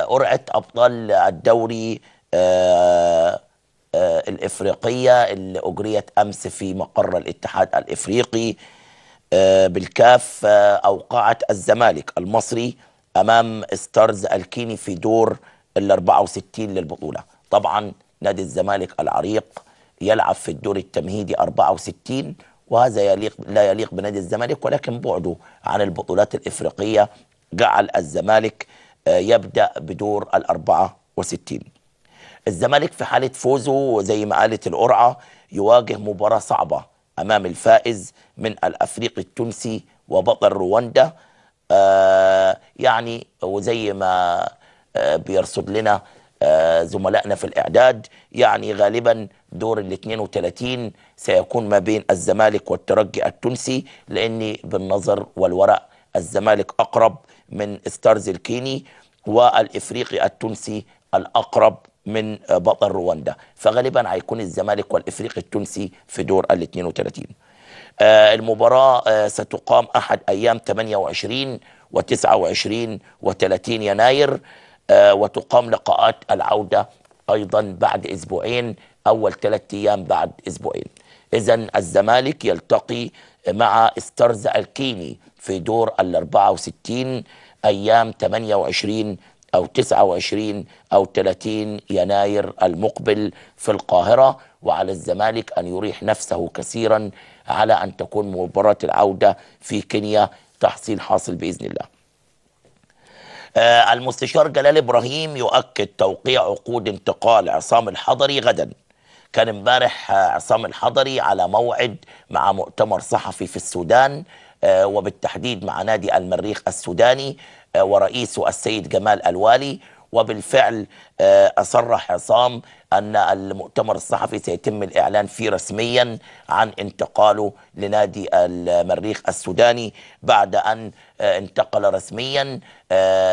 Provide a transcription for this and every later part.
قرعة أبطال الدوري الإفريقية اللي أجريت أمس في مقر الاتحاد الإفريقي بالكاف، أوقعت الزمالك المصري أمام ستارز الكيني في دور ال 64 للبطولة. طبعا نادي الزمالك العريق يلعب في الدور التمهيدي 64، وهذا لا يليق بنادي الزمالك، ولكن بعده عن البطولات الإفريقية جعل الزمالك يبدأ بدور ال 64. الزمالك في حالة فوزه زي ما قالت القرعة يواجه مباراة صعبة أمام الفائز من الأفريقي التونسي وبطل رواندا. يعني وزي ما بيرصد لنا زملائنا في الإعداد، يعني غالبا دور ال 32 سيكون ما بين الزمالك والترجي التونسي، لأن بالنظر والورق الزمالك أقرب من ستارز الكيني، والإفريقي التونسي الأقرب من بطل رواندا، فغالبا هيكون الزمالك والإفريقي التونسي في دور ال 32. المباراة ستقام أحد أيام 28 و29 و30 يناير، وتقام لقاءات العودة أيضا بعد أسبوعين، أول 3 أيام بعد أسبوعين. إذن الزمالك يلتقي مع ستارز الكيني في دور ال 64 أيام 28 أو 29 أو 30 يناير المقبل في القاهرة، وعلى الزمالك أن يريح نفسه كثيرا على أن تكون مباراة العودة في كينيا تحصيل حاصل بإذن الله. المستشار جلال إبراهيم يؤكد توقيع عقود انتقال عصام الحضري غدا. كان امبارح عصام الحضري على موعد مع مؤتمر صحفي في السودان، وبالتحديد مع نادي المريخ السوداني ورئيسه السيد جمال الوالي، وبالفعل أصرح عصام أن المؤتمر الصحفي سيتم الإعلان فيه رسميا عن انتقاله لنادي المريخ السوداني بعد أن انتقل رسميا،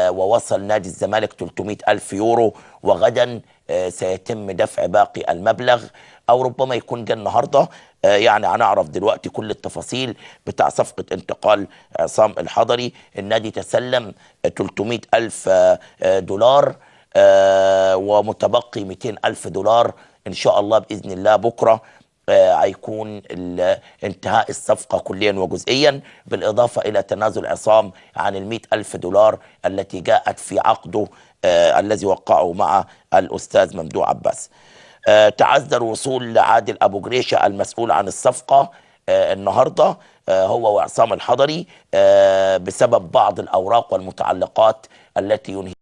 ووصل نادي الزمالك 300 ألف يورو، وغدا سيتم دفع باقي المبلغ، أو ربما يكون جه النهارده. يعني هنعرف دلوقتي كل التفاصيل بتاع صفقة انتقال عصام الحضري. النادي تسلم 300 ألف دولار، ومتبقي 200 ألف دولار. إن شاء الله بإذن الله بكرة هيكون انتهاء الصفقة كليا وجزئيا، بالإضافة إلى تنازل عصام عن 100 ألف دولار التي جاءت في عقده الذي وقعه مع الأستاذ ممدوح عباس. تعذر وصول عادل أبو جريشة المسؤول عن الصفقة النهاردة هو وعصام الحضري بسبب بعض الأوراق والمتعلقات التي ينهي